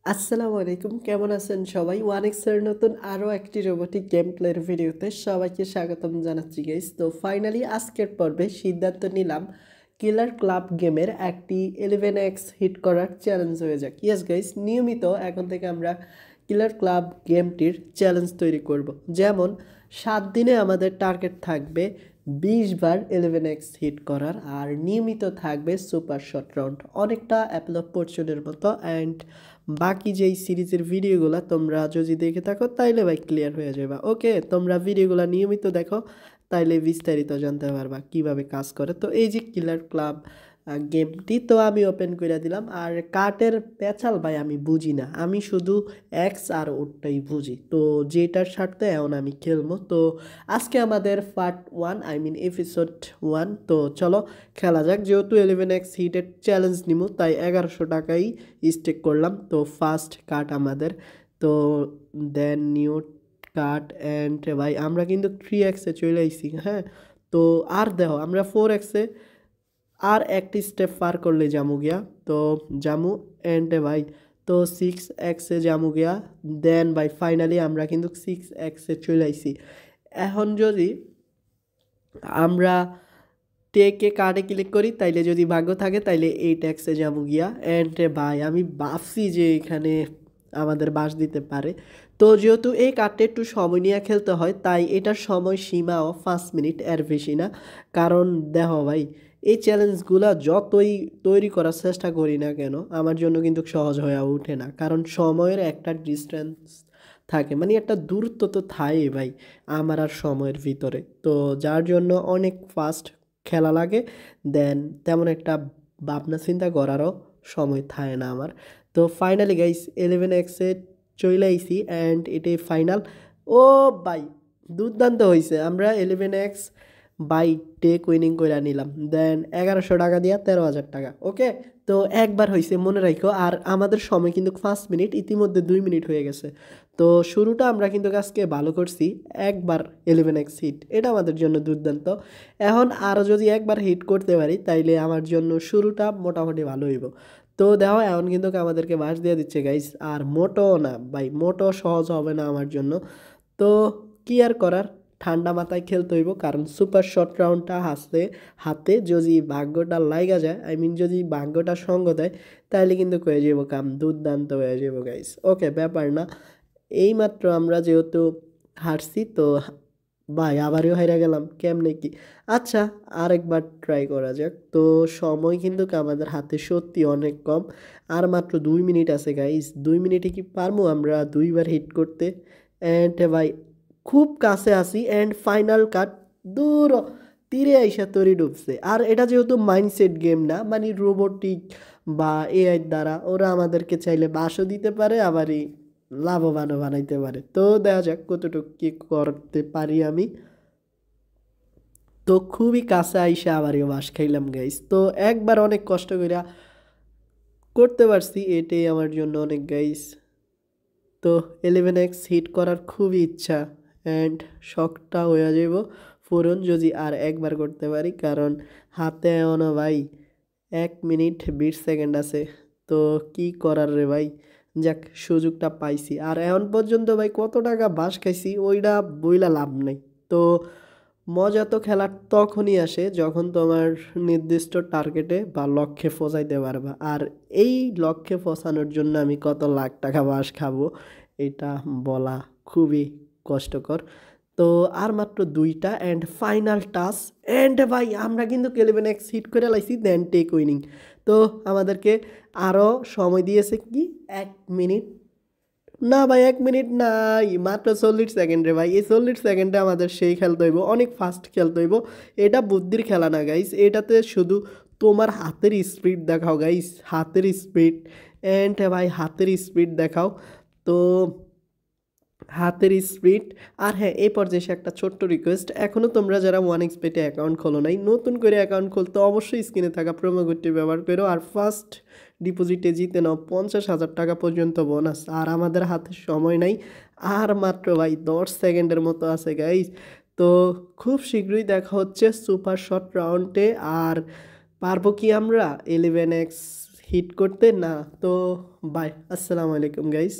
আসসালামু আলাইকুম, কেমন আছেন সবাই? ওয়ানিক্সের নতুন আরও একটি রোবোটিক গেম প্লের ভিডিওতে সবাইকে স্বাগতম জানাচ্ছি গাইস। তো ফাইনালি আজকের পর্বে সিদ্ধান্ত নিলাম কিলার ক্লাব গেমের একটি 11x হিট করার চ্যালেঞ্জ হয়ে যাক। ইয়েস গাইস, নিয়মিত এখন থেকে আমরা কিলার ক্লাব গেমটির চ্যালেঞ্জ তৈরি করব। যেমন 7 দিনে আমাদের টার্গেট থাকবে 20 বার 11x হিট করার, আর নিয়মিত থাকবে সুপার শট রাউন্ড, অনেকটা অ্যাপেল অফ ফরচুনের মতো। অ্যান্ড বাকি যেই সিরিজের ভিডিওগুলো তোমরা যদি দেখে থাকো তাইলে ভাই ক্লিয়ার হয়ে যাবে। ওকে, তোমরা ভিডিওগুলো নিয়মিত দেখো, তাইলে বিস্তারিত জানতে পারবা কিভাবে কাজ করে। তো এই যে কিলার ক্লাব গেমটি তো আমি ওপেন করে দিলাম। আর কার্টের পেঁচাল ভাই আমি বুঝি না, আমি শুধু এক্স আর ওটাই বুঝি। তো যেটার সাথে এখন আমি খেলবো। তো আজকে আমাদের পার্ট 1, আই মিন এপিসোড 1। তো চলো খেলা যাক। যেহেতু 11x হিটের চ্যালেঞ্জ নিব তাই 1100 টাকাই স্টেক করলাম। তো ফার্স্ট কার্ড আমাদের, তো দেন নিউ কার্ড। অ্যান্ড ভাই আমরা কিন্তু 3x-এ চলে আইছি। হ্যাঁ, তো আর দেখো আমরা 4x-এ আর একটি স্টেপ পার করলে জামু গিয়া। তো জামু এন্ড ভাই তো 6x-এ জামু গিয়া। দেন ভাই ফাইনালি আমরা কিন্তু 6x-এ চলে আইছি। এখন যদি আমরা টেকে কার্ডে ক্লিক করি তাইলে যদি ভাগ্য থাকে তাইলে 8x-এ যাবো গিয়া। অ্যান্ড ভাই আমি ভাবছি যে এখানে আমাদের বাস দিতে পারে। তো যেহেতু এই কার্ডটা একটু সময় নিয়ে খেলতে হয় তাই এটার সময় সীমাও 5 মিনিট, এর বেশি না। কারণ দেখো ভাই, এই চ্যালেঞ্জগুলো যতই তৈরি করার চেষ্টা করি না কেন আমার জন্য কিন্তু সহজ হয়ে ওঠে না, কারণ সময়ের একটা ডিস্টেন্স থাকে, মানে একটা দূরত্ব তো থাকে ভাই আমার আর সময়ের ভিতরে। তো যার জন্য অনেক ফাস্ট খেলা লাগে। দেন তেমন একটা ভাবনা চিন্তা করারও সময় থাকে না আমার। তো ফাইনালি গাইস 11x-এ চলে আইছি অ্যান্ড এটাই ফাইনাল। ও ভাই দুর্দান্ত হয়েছে, আমরা 11x বাই টেক উইনিং করে নিলাম। দেন 1100 টাকা দিয়া 13,000 টাকা। ওকে, তো একবার হয়েছে মনে রাখো। আর আমাদের সময় কিন্তু 5 মিনিট, ইতিমধ্যে 2 মিনিট হয়ে গেছে। তো শুরুটা আমরা কিন্তু আজকে ভালো করছি, একবার 11x হিট, এটা আমাদের জন্য দুর্দান্ত। এখন আরও যদি একবার হিট করতে পারি তাইলে আমার জন্য শুরুটা মোটামুটি ভালো হইব। তো দেখো এখন কিন্তু আমাদেরকে বাস দিয়ে দিচ্ছে গাইস, আর মোটো না ভাই, মোটো সহজ হবে না আমার জন্য। তো কি আর করার, ঠান্ডা মাথায় খেলতে হইব, কারণ সুপার শর্ট রাউন্ডটা হাতে যদি ভাগ্যটা লাইগা যায়, আই মিন যদি ভাগ্যটা সঙ্গ দেয় তাইলে কিন্তু হয়ে যাব কাম, দুর্দান্ত হয়ে যাব গাইস। ওকে, ব্যাপার না। এইমাত্র আমরা যেহেতু হারছি তো ভাই আবারও হেরে গেলাম, কেমনে কি। আচ্ছা, আরেকবার ট্রাই করা যাক। তো সময় কিন্তু আমাদের হাতে সত্যি অনেক কম, আর মাত্র 2 মিনিট আছে গাইস। 2 মিনিটে কি পারবো আমরা 2বার হিট করতে? অ্যান্ড ভাই খুব কাছে আসি। অ্যান্ড ফাইনাল কাট, দূর তীরে আইসা তরি ডুবছে। আর এটা যেহেতু মাইন্ডসেট গেম না, মানে রোবোটিক বা এআই দ্বারা ওরা আমাদেরকে চাইলে বাসও দিতে পারে, আবারই লাভবানও বানাইতে পারে। তো দেখা যাক কতটুকু কি করতে পারি আমি। তো খুবই কাছে আইসা আবারও বাস খাইলাম গাইস। তো একবার অনেক কষ্ট করে করতে পারছি, এটাই আমার জন্য অনেক গাইস। তো 11x হিট করার খুবই ইচ্ছা, অ্যান্ড শখটা হয়ে যাব পূরণ যদি আর একবার করতে পারি, কারণ হাতে এমনও ভাই 1 মিনিট 20 সেকেন্ড আছে। তো কি করার রে ভাই, যাক সুযোগটা পাইছি। আর এখন পর্যন্ত ভাই কত টাকা বাস খাইছি ওইটা বইলা লাভ নেই। তো মজা তো খেলার তখনই আসে যখন তোমার নির্দিষ্ট টার্গেটে বা লক্ষ্যে পৌঁছাইতে পারবা। আর এই লক্ষ্যে পৌঁছানোর জন্য আমি কত লাখ টাকা বাস খাবো এটা বলা খুবই কষ্টকর। তো আর মাত্র 2টা অ্যান্ড ফাইনাল টাচ। অ্যান্ড ভাই আমরা কিন্তু 11x হিট করে লাইছি, দেন টেক উইনিং। তো আমাদেরকে আরও সময় দিয়েছে কি 1 মিনিট, না ভাই 1 মিনিট নাই, মাত্র 40 সেকেন্ড রে ভাই। এই 40 সেকেন্ডে আমাদের সেই খেলতে হইব, অনেক ফাস্ট খেলতে হইব। এটা বুদ্ধির খেলা না গাইস, এটাতে শুধু তোমার হাতের স্পিড দেখাও গাইস, হাতের স্পিড। অ্যান্ড ভাই হাতের স্পিড দেখাও। তো হাতের স্পিড। আর হ্যাঁ, এই পর্যায়ে এসে একটা ছোট্ট রিকোয়েস্ট, এখনও তোমরা যারা 1xBet-এ অ্যাকাউন্ট খোলো নাই, নতুন করে অ্যাকাউন্ট খুলতে অবশ্যই স্ক্রিনে থাকা প্রোমো কোডটি ব্যবহার করো। আর ফার্স্ট ডিপোজিটে জিতে নাও 50,000 টাকা পর্যন্ত বোনাস। আর আমাদের হাতে সময় নাই, আর মাত্র ভাই 10 সেকেন্ডের মতো আছে গাইস। তো খুব শীঘ্রই দেখা হচ্ছে সুপার শর্ট রাউন্ডে। আর পারবো কি আমরা 11x হিট করতে না। তো বাই, আসসালামু আলাইকুম গাইস।